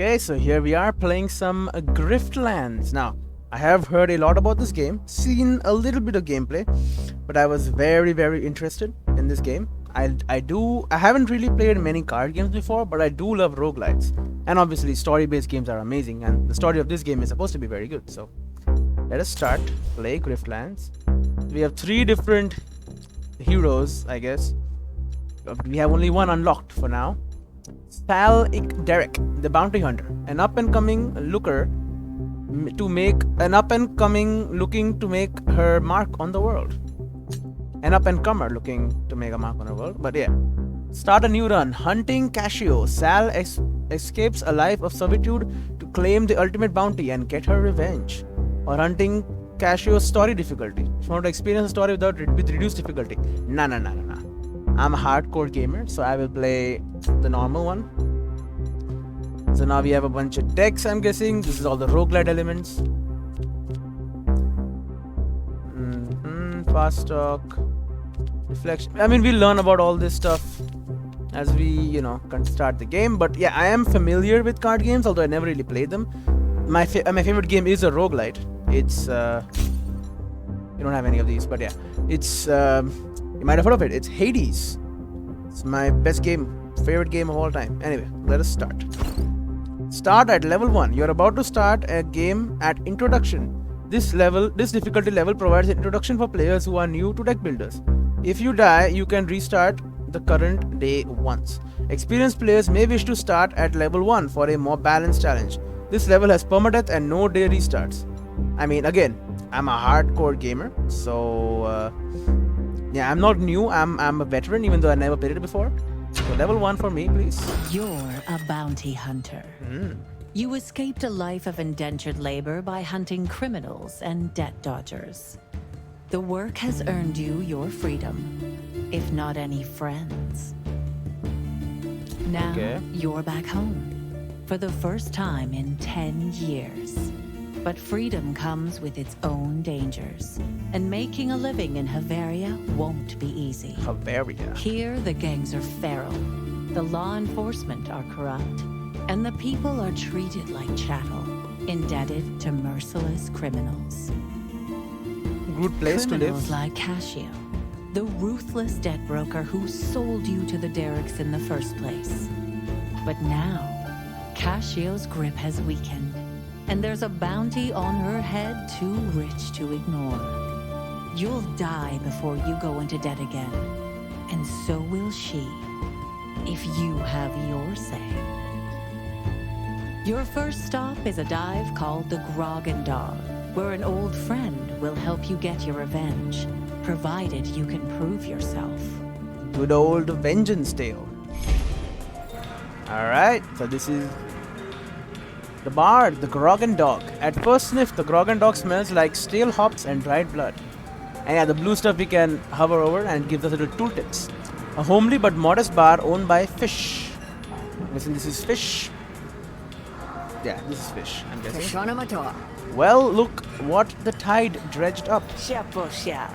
Okay, so here we are playing some Griftlands. Now, I have heard a lot about this game, seen a little bit of gameplay, but I was very interested in this game. I haven't really played many card games before, but I do love roguelites. And obviously story-based games are amazing, and the story of this game is supposed to be very good. So, let us start, play Griftlands. We have 3 different heroes, I guess. We have only one unlocked for now. Derek, the bounty hunter, an up-and-coming looking to make her mark on the world. An up-and-comer looking to make a mark on the world, but yeah. Start a new run. Hunting Casio. Sal escapes a life of servitude to claim the ultimate bounty and get her revenge. Or hunting Casio's story difficulty. If you want to experience a story with reduced difficulty. Nah. I'm a hardcore gamer, so I will play the normal one. So now we have a bunch of decks, I'm guessing. This is all the roguelite elements. Fast talk, reflection. I mean, we'll learn about all this stuff as we, start the game. But yeah, I am familiar with card games, although I never really played them. My favorite game is a roguelite. It's you don't have any of these, but yeah, it's you might have heard of it. It's Hades. It's my favorite game of all time. Anyway, let us start. Start at level 1. You're about to start a game at introduction. This difficulty level provides an introduction for players who are new to deck builders. If you die, you can restart the current day once. Experienced players may wish to start at level 1 for a more balanced challenge. This level has permadeath and no day restarts. I mean, again, I'm a hardcore gamer, so yeah, I'm not new. I'm a veteran, even though I never played it before. So level 1 for me, please. You're a bounty hunter. You escaped a life of indentured labor by hunting criminals and debt dodgers. The work has earned you your freedom, if not any friends. Now you're back home, for the first time in 10 years. But freedom comes with its own dangers, and making a living in Haveria won't be easy. Haveria. Here, the gangs are feral, the law enforcement are corrupt, and the people are treated like chattel, indebted to merciless criminals. Good place to live. Criminals like Casio, the ruthless debt broker who sold you to the Derricks in the first place. But now, Casio's grip has weakened, and there's a bounty on her head too rich to ignore. You'll die before you go into debt again, and so will she, if you have your say. Your first stop is a dive called the Grog and Dog, where an old friend will help you get your revenge, provided you can prove yourself. Good old vengeance tale. Alright, so this is the bard, the Grog and Dog. At first sniff, the Grog and Dog smells like stale hops and dried blood. And yeah, the blue stuff we can hover over and gives us little tooltips. A homely but modest bar owned by Fish. I'm guessing this is Fish. Yeah, this is Fish, I'm guessing. Well, look what the tide dredged up.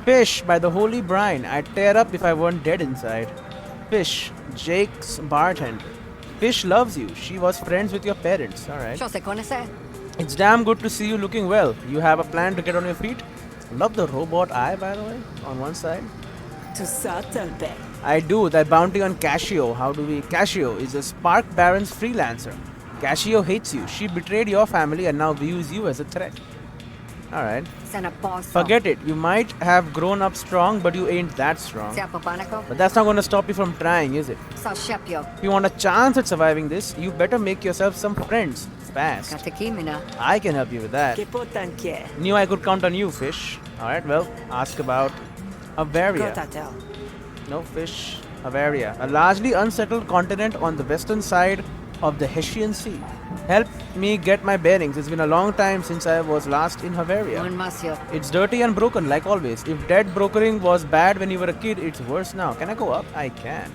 Fish, by the holy brine, I'd tear up if I weren't dead inside. Fish, Jake's bartender. Fish loves you. She was friends with your parents. Alright. It's damn good to see you looking well. You have a plan to get on your feet? Love the robot eye, by the way, on one side. I do. That bounty on Casio. Casio is a Spark Baron's freelancer. Casio hates you. She betrayed your family and now views you as a threat. Alright. Forget it. You might have grown up strong, but you ain't that strong. But that's not going to stop you from trying, is it? If you want a chance at surviving this, you better make yourself some friends. Fast. I can help you with that. Knew I could count on you, Fish. Alright, well, ask about Haveria. No, Fish. Haveria. A largely unsettled continent on the western side of the Hessian Sea. Help me get my bearings. It's been a long time since I was last in Haveria. It's dirty and broken, like always. If debt brokering was bad when you were a kid, it's worse now. Can I go up? I can.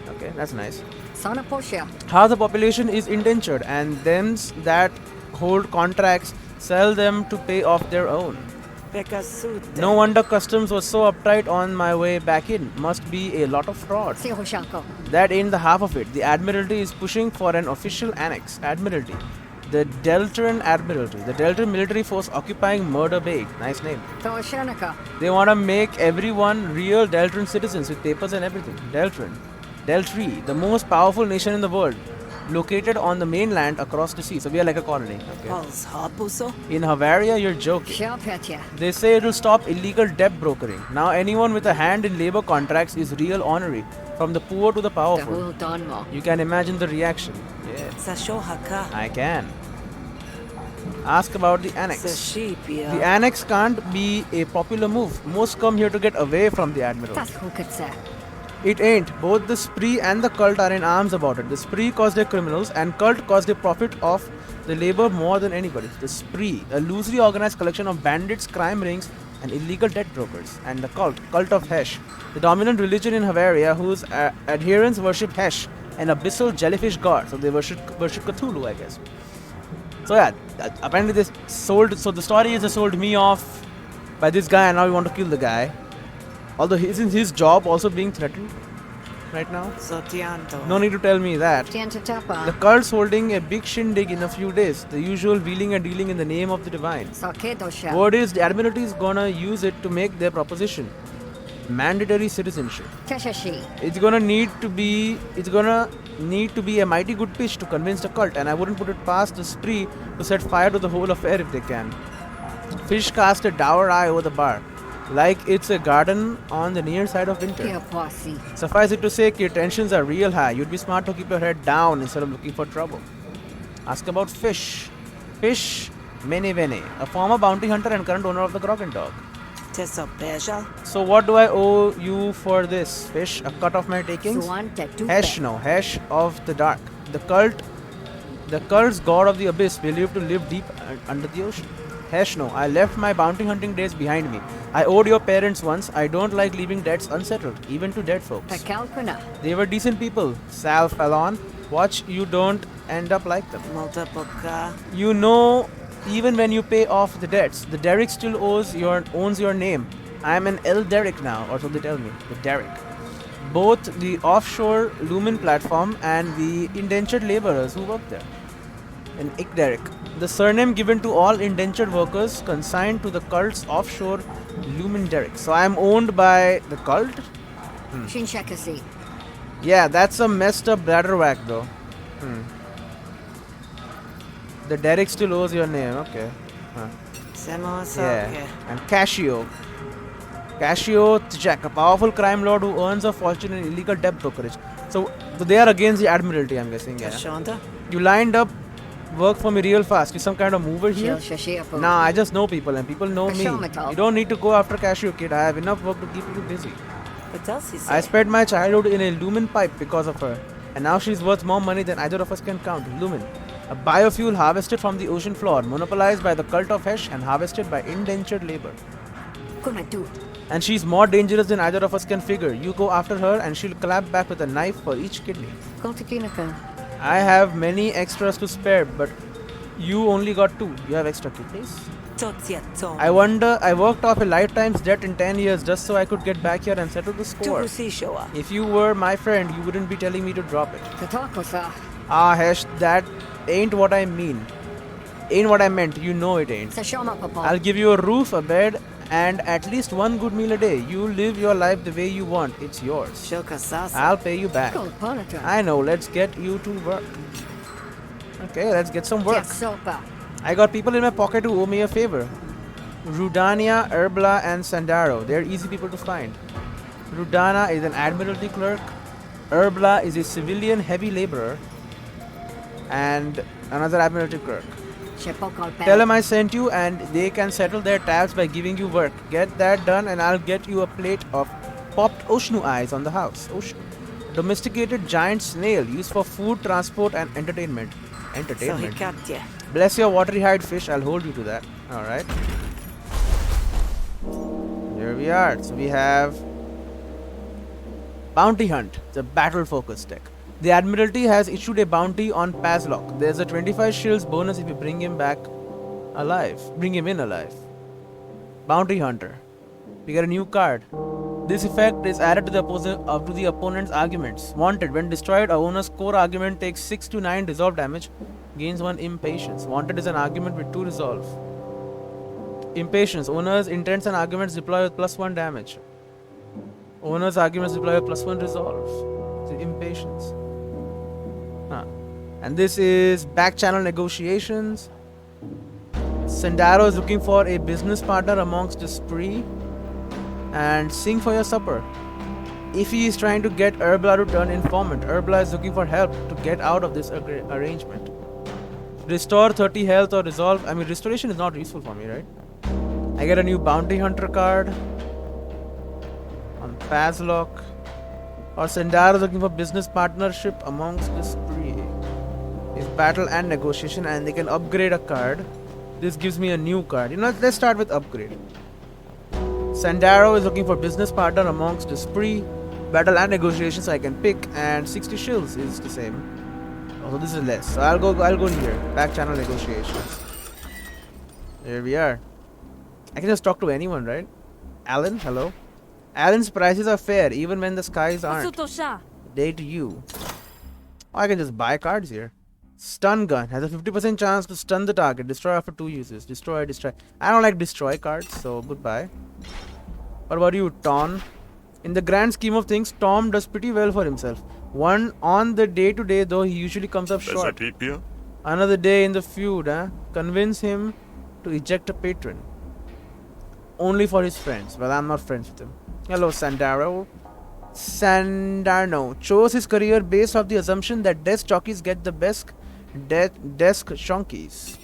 Okay, that's nice. How the population is indentured, and them that hold contracts sell them to pay off their own. No wonder customs was so uptight on my way back in. Must be a lot of fraud. That ain't the half of it. The Admiralty is pushing for an official annex. Admiralty. The Deltran Admiralty. The Deltran military force occupying Murder Bay. Nice name. They want to make everyone real Deltran citizens with papers and everything. Deltran. Deltri. The most powerful nation in the world. Located on the mainland across the sea. So we are like a colony. Okay. In Bavaria, you're joking. They say it will stop illegal debt brokering. Now anyone with a hand in labor contracts is real honorary. From the poor to the powerful. You can imagine the reaction. Yeah. I can. Ask about the annex. The annex can't be a popular move. Most come here to get away from the admiral. It ain't. Both the spree and the cult are in arms about it. The spree cause they're criminals and cult cause they profit off the labor more than anybody. The spree, a loosely organized collection of bandits, crime rings and illegal debt brokers. And the cult of Hesh, the dominant religion in Bavaria whose adherents worship Hesh, an abyssal jellyfish god. So they worship Cthulhu, I guess. So yeah, apparently they sold, so the story is they sold me off by this guy and now we want to kill the guy. Although isn't his job also being threatened right now? No need to tell me that. The cult's holding a big shindig in a few days. The usual wheeling and dealing in the name of the divine. Word is the Admiralty is gonna use it to make their proposition. Mandatory citizenship. It's gonna need to be a mighty good pitch to convince the cult, and I wouldn't put it past the spree to set fire to the whole affair if they can. Fish cast a dour eye over the bar. Like it's a garden on the near side of winter. Suffice it to say, your tensions are real high. You'd be smart to keep your head down instead of looking for trouble. Ask about Fish. Fish Menevene, a former bounty hunter and current owner of the Grog and Dog. So what do I owe you for this, Fish? A cut of my takings? Hesh, no. Hesh of the dark. The cult's god of the abyss, believed to live deep under the ocean. Hesh, no. I left my bounty hunting days behind me. I owed your parents once. I don't like leaving debts unsettled, even to dead folks. They were decent people. Sal Fallon. Watch you don't end up like them. You know, even when you pay off the debts, the Derrick still owns your name. I am an El Derrick now, or so they tell me. The Derrick. Both the offshore Lumen platform and the indentured laborers who work there. An Ick Derrick. The surname given to all indentured workers consigned to the cult's offshore Lumen Derrick. So I am owned by the cult? Yeah, that's a messed up bladder whack though. The Derrick still owes your name, okay. Yeah. And Casio Tjak, a powerful crime lord who earns a fortune in illegal debt brokerage. So they are against the Admiralty, I'm guessing. Yeah. You lined up work for me real fast. You some kind of mover here? Nah, I just know people and people know me. You don't need to go after Casio, kid. I have enough work to keep you busy. I spent my childhood in a Lumen pipe because of her. And now she's worth more money than either of us can count. Lumen. A biofuel harvested from the ocean floor, monopolized by the cult of Hesh and harvested by indentured labor. And she's more dangerous than either of us can figure. You go after her and she'll clap back with a knife for each kidney. I have many extras to spare, but you only got 2. You have extra kidneys? I wonder, I worked off a lifetime's debt in 10 years just so I could get back here and settle the score. If you were my friend, you wouldn't be telling me to drop it. Hesh, that ain't what I mean. Ain't what I meant, you know it ain't. I'll give you a roof, a bed, and at least one good meal a day. You live your life the way you want. It's yours. I'll pay you back. I know, let's get you to work. Okay, let's get some work. I got people in my pocket who owe me a favor. Rudania, Erbla, and Sandaro. They're easy people to find. Rudana is an Admiralty clerk. Erbla is a civilian heavy laborer. And another Admiralty clerk. Tell them I sent you and they can settle their tabs by giving you work. Get that done and I'll get you a plate of popped Oshnu eyes on the house. Oshnu. Domesticated giant snail used for food, transport and entertainment. Bless your watery hide fish, I'll hold you to that. Alright. Here we are. So we have Bounty Hunt. It's a battle focused tech. The Admiralty has issued a bounty on Pazlock. There's a 25 shills bonus if you bring him back alive. Bring him in alive. Bounty Hunter. We get a new card. This effect is added to the opponent's arguments. Wanted. When destroyed, a owner's core argument takes 6 to 9 resolve damage. Gains 1 impatience. Wanted is an argument with 2 resolve. Impatience. Owner's intents and arguments deploy with +1 damage. Owner's arguments deploy with +1 resolve. So impatience. And this is back channel negotiations. Sandaro is looking for a business partner amongst the spree. And sing for your supper. If he is trying to get Urbla to turn informant, Urbla is looking for help to get out of this arrangement. Restore 30 health or resolve. I mean, restoration is not useful for me, right? I get a new bounty hunter card on Pazlock. Or Sandaro is looking for business partnership amongst the spree. It's battle and negotiation, and they can upgrade a card. This gives me a new card. You know, let's start with upgrade. Sandaro is looking for business partner amongst the spree. Battle and negotiations I can pick, and 60 shills is the same. So this is less. So I'll go here. Back channel negotiations. Here we are. I can just talk to anyone, right? Alan, hello. Alan's prices are fair even when the skies aren't. Day to you. Oh, I can just buy cards here. Stun gun has a 50% chance to stun the target. Destroy after 2 uses. Destroy. I don't like destroy cards, so goodbye. What about you, Tom? In the grand scheme of things, Tom does pretty well for himself. One on the day-to-day, though, he usually comes up short. Another day in the feud, Convince him to eject a patron. Only for his friends. Well, I'm not friends with him. Hello, Sandaro. Sandarno chose his career based off the assumption that desk jockeys get the best desk shonkies.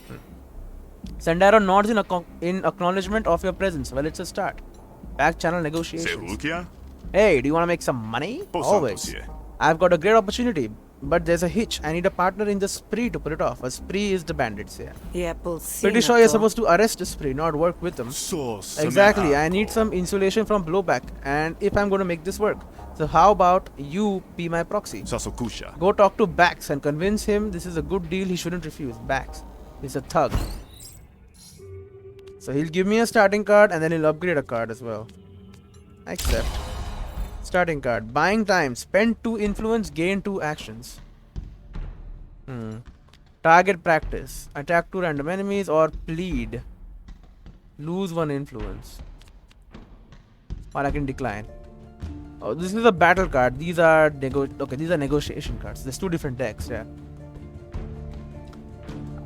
Sandaro nods in acknowledgement of your presence. Well, it's a start. Back channel negotiations. Hey, do you want to make some money? Always. I've got a great opportunity, but there's a hitch. I need a partner in the spree to pull it off. A spree is the bandits here. Pretty sure you're supposed to arrest the spree, not work with them. Exactly. I need some insulation from blowback, and if I'm going to make this work. So how about you be my proxy? Go talk to Bax and convince him this is a good deal he shouldn't refuse. Bax is a thug. So he'll give me a starting card and then he'll upgrade a card as well. Accept. Starting card. Buying time. Spend 2 influence, gain 2 actions. Target practice. Attack 2 random enemies or plead. Lose 1 influence. Or I can decline. Oh, this is a battle card. These are these are negotiation cards. There's 2 different decks, yeah.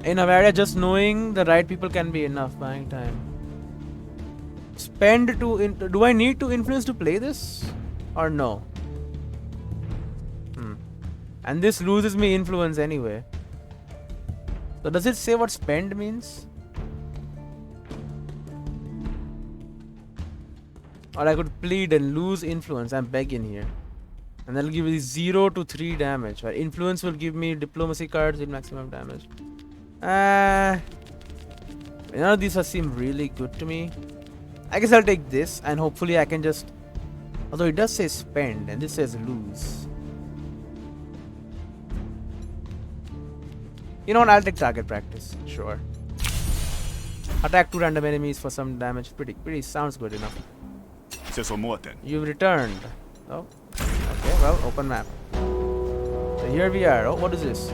In Avaria, just knowing the right people can be enough. Buying time. Spend 2 do I need 2 influence to play this? Or no? And this loses me influence anyway. So does it say what spend means? Or I could plead and lose influence. I'm begging here. And that'll give me 0 to 3 damage. Or influence will give me diplomacy cards with maximum damage. None of these seem really good to me. I guess I'll take this and hopefully I can just... Although it does say spend and this says lose. You know what? I'll take target practice. Sure. Attack 2 random enemies for some damage. Pretty sounds good enough. You've returned. Oh. Okay, well, open map. So here we are. Oh, what is this?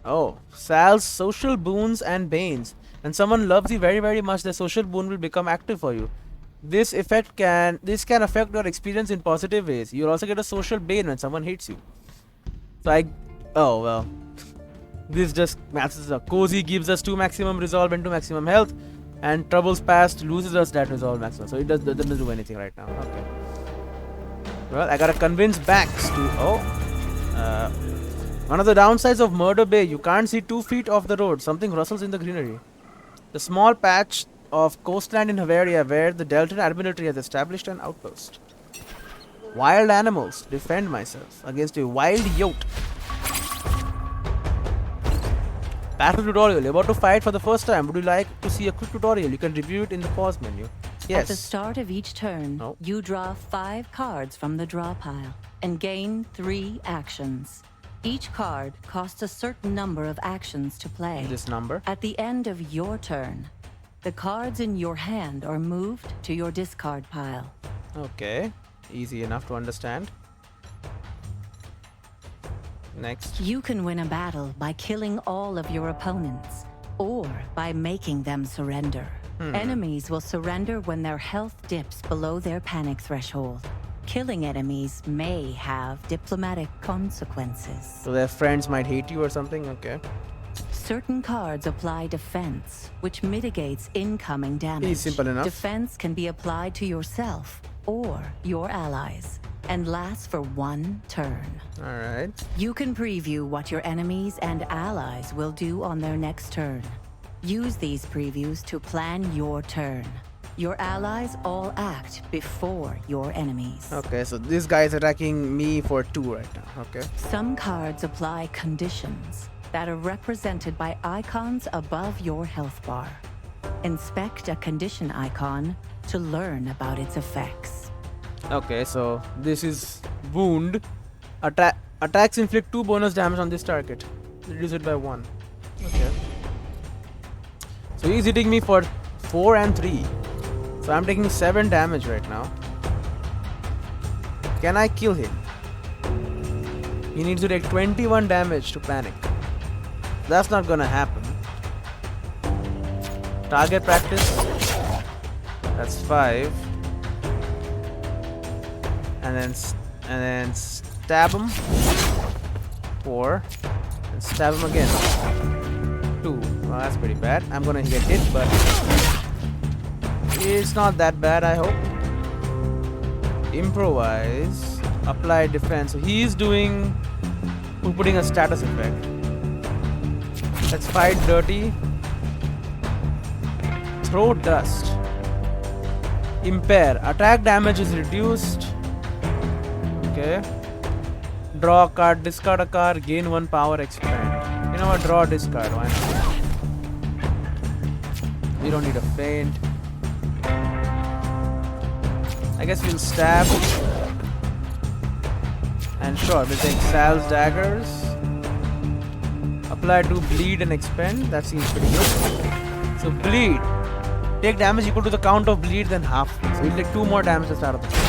Oh, Sal's social boons and banes. When someone loves you very, very much, the social boon will become active for you. This can affect your experience in positive ways. You'll also get a social bane when someone hates you. So oh well. This just matches up. Cozy gives us 2 maximum resolve and 2 maximum health. And Troubles Past loses us that resolve maximum. So it doesn't do anything right now. Okay. Well, I gotta convince Bax to... one of the downsides of Murder Bay, you can't see 2 feet off the road. Something rustles in the greenery. The small patch of coastland in Havaria where the Deltan Admiralty has established an outpost. Wild animals. Defend myself against a wild yote. Battle tutorial. You're about to fight for the first time. Would you like to see a quick tutorial? You can review it in the pause menu. Yes. At the start of each turn, you draw 5 cards from the draw pile and gain 3 actions. Each card costs a certain number of actions to play. This number? At the end of your turn, The cards in your hand are moved to your discard pile. Okay, easy enough to understand. Next. You can win a battle by killing all of your opponents, or by making them surrender. Enemies will surrender when their health dips below their panic threshold. Killing enemies may have diplomatic consequences. So their friends might hate you or something? Okay. Certain cards apply defense, which mitigates incoming damage. Simple enough. Defense can be applied to yourself or your allies, and lasts for 1 turn. Alright. You can preview what your enemies and allies will do on their next turn. Use these previews to plan your turn. Your allies all act before your enemies. Okay, so this guy is attacking me for 2 right now. Okay. Some cards apply conditions that are represented by icons above your health bar. Inspect a condition icon to learn about its effects. Okay, so this is wound. Attacks inflict 2 bonus damage on this target. Reduce it by 1. Okay. So he's hitting me for 4 and 3. So I'm taking 7 damage right now. Can I kill him? He needs to take 21 damage to panic. That's not gonna happen. Target practice. That's 5. And then stab him. 4. And stab him again. 2. Well, that's pretty bad. I'm gonna get hit, but it's not that bad, I hope. Improvise. Apply defense. So he's putting a status effect. Let's fight dirty. Throw dust. Impair. Attack damage is reduced. Okay. Draw a card, discard a card, gain 1 power, expand. You know what? Draw, discard. Why not? We don't need a feint. I guess we'll stab. And sure, we'll take Sal's daggers. Apply to bleed and expend. That seems pretty good. So bleed. Take damage equal to the count of bleed, then half. So we'll take 2 more damage to start of the turn.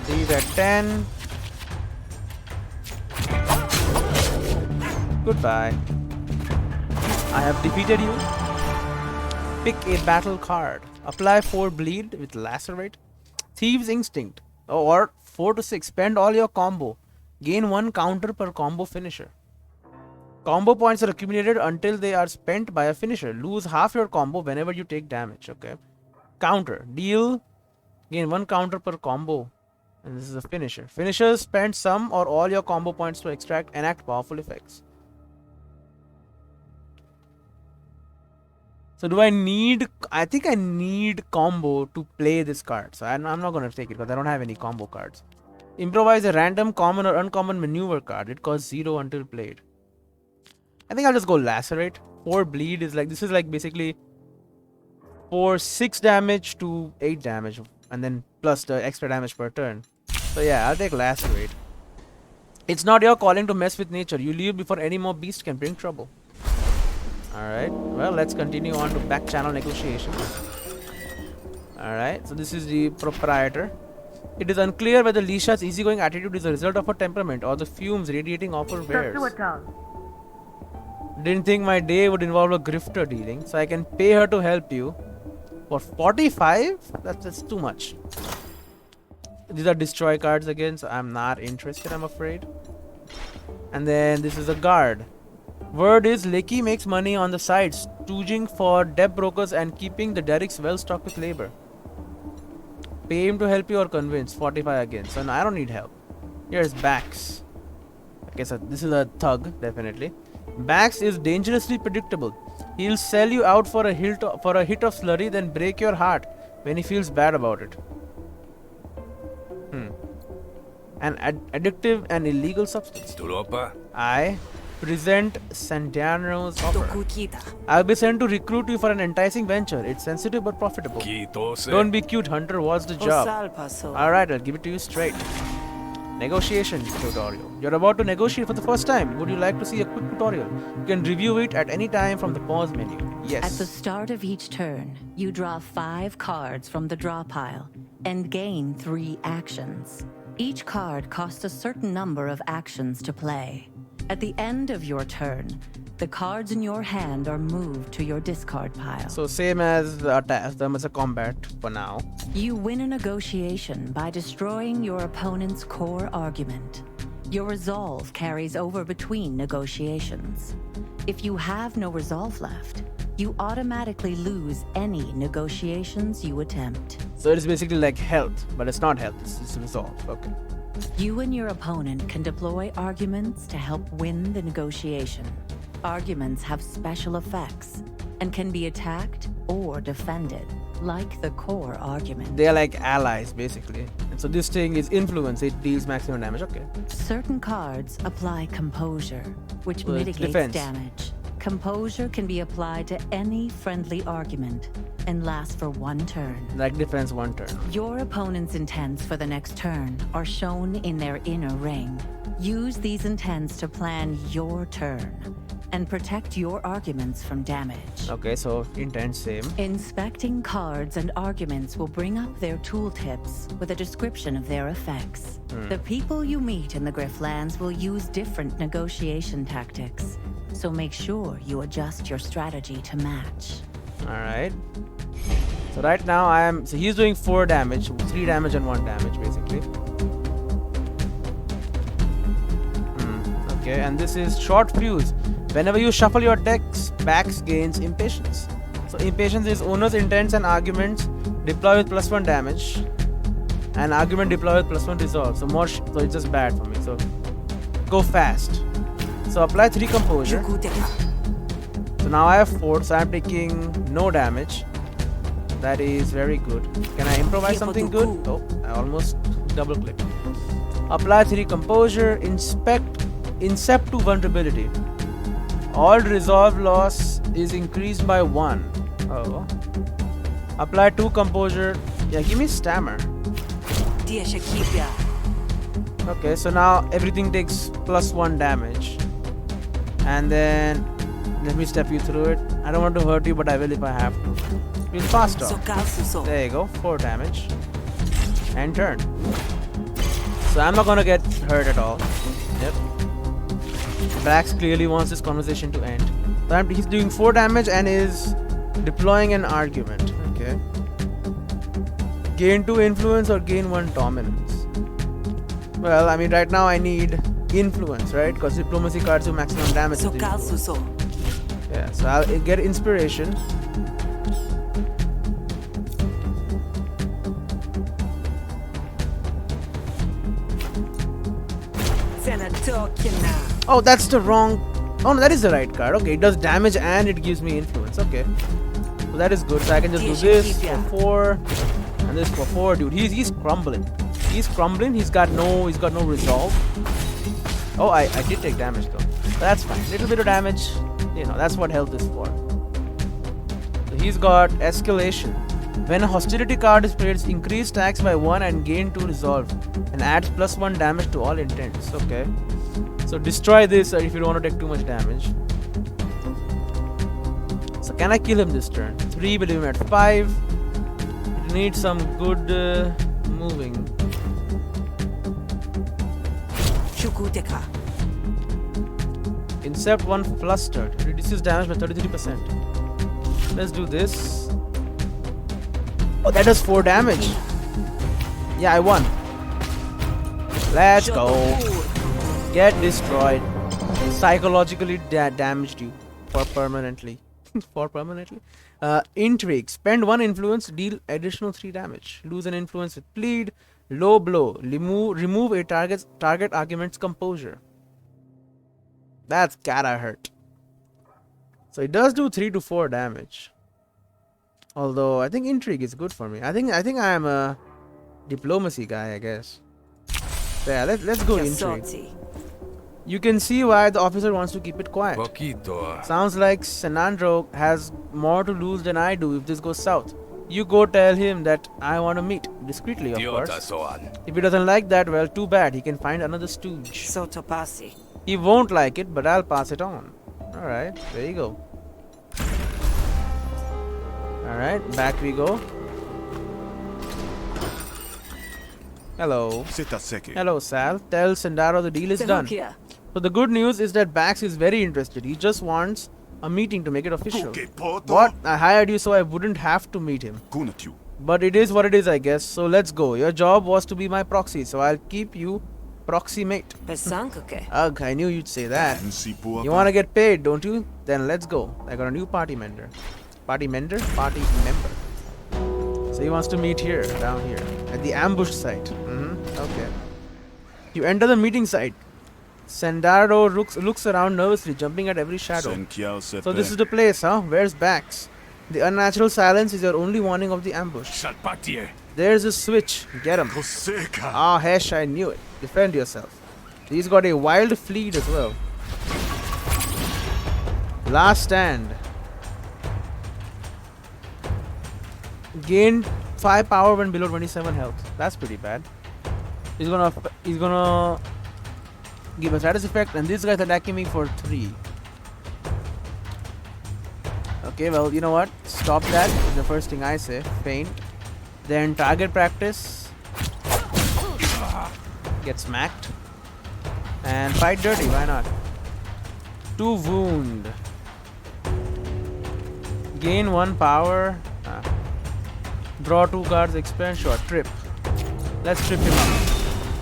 So he's at 10. Goodbye. I have defeated you. Pick a battle card. Apply 4 bleed with lacerate. Thieves Instinct. Or 4 to 6. Spend all your combo. Gain 1 counter per combo finisher. Combo points are accumulated until they are spent by a finisher. Lose half your combo whenever you take damage. Okay. Counter. Gain 1 counter per combo. And this is a finisher. Finishers spend some or all your combo points to enact powerful effects. So do I need... I think I need combo to play this card. So I'm not going to take it because I don't have any combo cards. Improvise a random common or uncommon maneuver card. It costs 0 until played. I think I'll just go lacerate. 4 bleed is like... This is like basically... 6 damage to 8 damage. And then plus the extra damage per turn. So yeah, I'll take lacerate. It's not your calling to mess with nature. You leave before any more beast can bring trouble. Alright, well, let's continue on to back channel negotiations. Alright, so this is the proprietor. It is unclear whether Lisha's easygoing attitude is a result of her temperament or the fumes radiating off her wares. Didn't think my day would involve a grifter dealing, so I can pay her to help you. For 45? That's too much. These are destroy cards again, so I'm not interested, I'm afraid. And then this is a guard. Word is Lecky makes money on the side, stooging for debt brokers and keeping the derricks well stocked with labor. Pay him to help you or convince. 45 again. So no, I don't need help. Here's Bax. Okay, so this is a thug, definitely. Bax is dangerously predictable. He'll sell you out for a hit of slurry, then break your heart when he feels bad about it. An addictive and illegal substance. I present Sandano's offer. I'll be sent to recruit you for an enticing venture. It's sensitive but profitable. Don't be cute, Hunter. What's the job? Alright, I'll give it to you straight. Negotiation tutorial. You're about to negotiate for the first time. Would you like to see a quick tutorial? You can review it at any time from the pause menu. Yes. At the start of each turn, you draw 5 cards from the draw pile and gain 3 actions. Each card costs a certain number of actions to play. At the end of your turn, the cards in your hand are moved to your discard pile. So same as the attack, as a combat for now. You win a negotiation by destroying your opponent's core argument. Your resolve carries over between negotiations. If you have no resolve left, you automatically lose any negotiations you attempt. So it's basically like health, but it's not health, it's resolve. Okay. You and your opponent can deploy arguments to help win the negotiation. Arguments have special effects and can be attacked or defended, like the core argument. They are like allies, basically. And so this thing is influence, it deals maximum damage. Okay. Certain cards apply composure, which So it's mitigates defense. damage. Composure can be applied to any friendly argument and lasts for 1 turn. Like defense 1 turn. Your opponent's intents for the next turn are shown in their inner ring. Use these intents to plan your turn and protect your arguments from damage. Okay, so intent same. Inspecting cards and arguments will bring up their tooltips with a description of their effects. The people you meet in the Griftlands will use different negotiation tactics, so make sure you adjust your strategy to match. Alright. So right now so he's doing 4 damage, 3 damage and 1 damage basically. Okay, and this is short fuse. Whenever you shuffle your decks, backs gains impatience. So impatience is owner's intents and arguments deploy with +1 damage, and argument deploy with +1 resolve. So so it's just bad for me. So go fast. So apply 3 composure. So now I have 4, so I'm taking no damage. That is very good. Can I improvise something good? Oh, I almost double clicked. Apply 3 composure. Incept to vulnerability. All resolve loss is increased by 1. Oh. Apply 2 composure. Yeah, give me stammer. Okay, so now everything takes +1 damage. And then let me step you through it. I don't want to hurt you, but I will if I have to. We'll fast off. There you go, 4 damage. And turn. So I'm not gonna get hurt at all. Yep. Brax clearly wants this conversation to end. So he's doing 4 damage and is deploying an argument. Okay. Gain 2 influence or gain 1 dominance. Well, I mean, right now I need influence, right? Because diplomacy cards do maximum damage. Yeah, so I'll get inspiration. Oh, that's the wrong. Oh no, that is the right card. Okay, it does damage and it gives me influence. Okay, so that is good. So I can just do this for 4 and this for 4, dude. He's crumbling. He's crumbling. He's got no resolve. Oh, I did take damage though. But that's fine. Little bit of damage. You know, that's what health is for. So he's got escalation. When a hostility card is played, it's increased tax by 1 and gain 2 resolve and adds +1 damage to all intents. Okay. So destroy this if you don't want to take too much damage. So can I kill him this turn? 3 will leave him at 5. It needs some good moving. Incept 1 flustered. Reduces damage by 33%. Let's do this. Oh, that does 4 damage. Yeah, I won. Let's go. Get destroyed. Psychologically damaged you for permanently. For permanently. Intrigue. Spend 1 influence. Deal additional 3 damage. Lose an influence with plead. Low blow. Remove a target argument's composure. That's gotta hurt. So it does do 3 to 4 damage. Although I think intrigue is good for me. I think I am a diplomacy guy, I guess. So yeah, let's go intrigue. You can see why the officer wants to keep it quiet. Sounds like Senandro has more to lose than I do if this goes south. You go tell him that I want to meet. Discreetly, of course. If he doesn't like that, well, too bad. He can find another stooge. Sotopasi. He won't like it, but I'll pass it on. Alright, there you go. Alright, back we go. Hello. Hello, Sal. Tell Sendaro the deal is done. So the good news is that Bax is very interested. He just wants a meeting to make it official. What? I hired you so I wouldn't have to meet him. But it is what it is, I guess. So let's go. Your job was to be my proxy, so I'll keep you proxy mate. Ugh, I knew you'd say that. You want to get paid, don't you? Then let's go. I got a new party member. Party member? Party member. So he wants to meet here, down here, at the ambush site. Okay. You enter the meeting site. Sendaro looks around nervously, jumping at every shadow. So this is the place, huh? Where's Bax? The unnatural silence is your only warning of the ambush. There's a switch. Get him. Ah, Hesh, I knew it. Defend yourself. He's got a wild fleet as well. Last stand. Gain 5 power when below 27 health. That's pretty bad. He's gonna give a status effect, and this guy's attacking me for 3. Okay, well, you know what? Stop that is the first thing I say. Faint. Then target practice. Get smacked. And fight dirty, why not? 2 wound. Gain 1 power. Draw 2 cards, expand, sure, trip. Let's trip him up.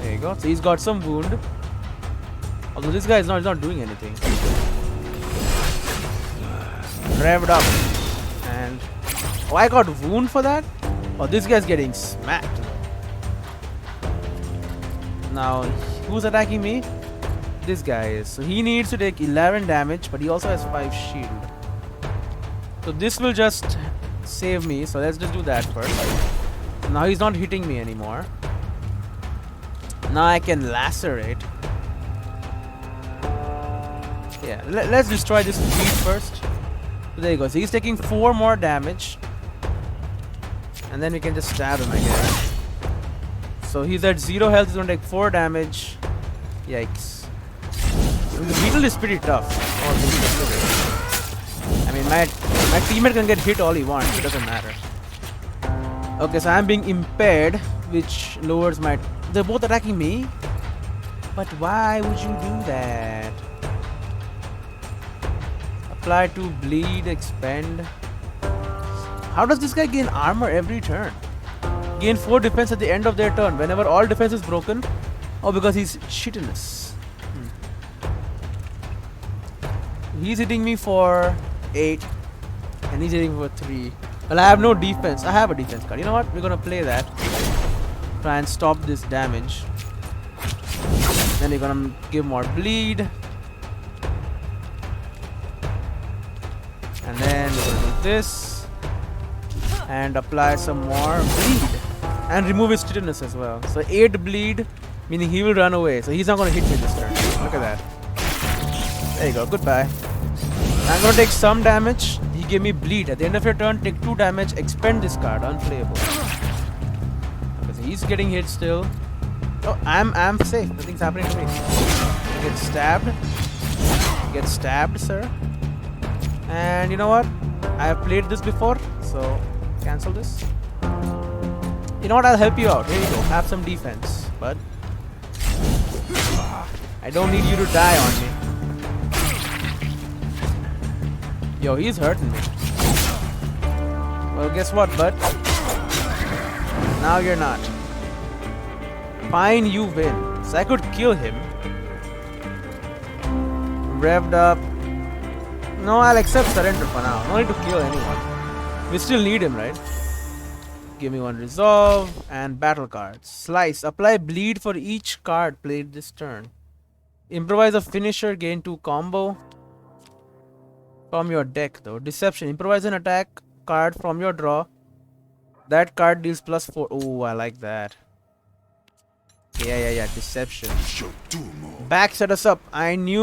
There you go. So he's got some wound. Although this guy is not doing anything. Revved up. And oh, I got wound for that? Oh, this guy's getting smacked. Now, who's attacking me? This guy is. So he needs to take 11 damage, but he also has 5 shield. So this will just save me. So let's just do that first. Now he's not hitting me anymore. Now I can lacerate. Yeah, let's destroy this fleet first. So there you go. So he's taking 4 more damage. And then we can just stab him, I guess. So he's at 0 health. He's going to take 4 damage. Yikes. I mean, the beetle is pretty tough. I mean, my teammate can get hit all he wants. It doesn't matter. Okay, so I'm being impaired, which lowers my... They're both attacking me? But why would you do that? Apply to bleed, expend. How does this guy gain armor every turn? Gain 4 defense at the end of their turn whenever all defense is broken. Oh, because he's chitinous. He's hitting me for 8 and he's hitting for 3. Well, I have no defense. I have a defense card. You know what? We're gonna play that. Try and stop this damage. Then we're gonna give more bleed. And then we're gonna do this. And apply some more bleed. And remove his chitinous as well. So 8 bleed, meaning he will run away. So he's not gonna hit me this turn. Look at that. There you go. Goodbye. I'm gonna take some damage. He gave me bleed. At the end of your turn, take 2 damage. Expend this card. Unplayable. Because he's getting hit still. Oh, I'm safe. Nothing's happening to me. Get stabbed. Get stabbed, sir. And you know what? I have played this before, so cancel this. You know what? I'll help you out. Here you go. Have some defense, bud. I don't need you to die on me. Yo, he's hurting me. Well, guess what, bud? Now you're not. Fine, you win. So I could kill him. Revved up. No, I'll accept surrender for now. No need to kill anyone. We still need him, right? Give me 1 resolve and battle cards. Slice. Apply bleed for each card played this turn. Improvise a finisher. Gain 2 combo. From your deck though. Deception. Improvise an attack card from your draw. That card deals +4. Oh, I like that. Yeah. Deception. Back set us up. I knew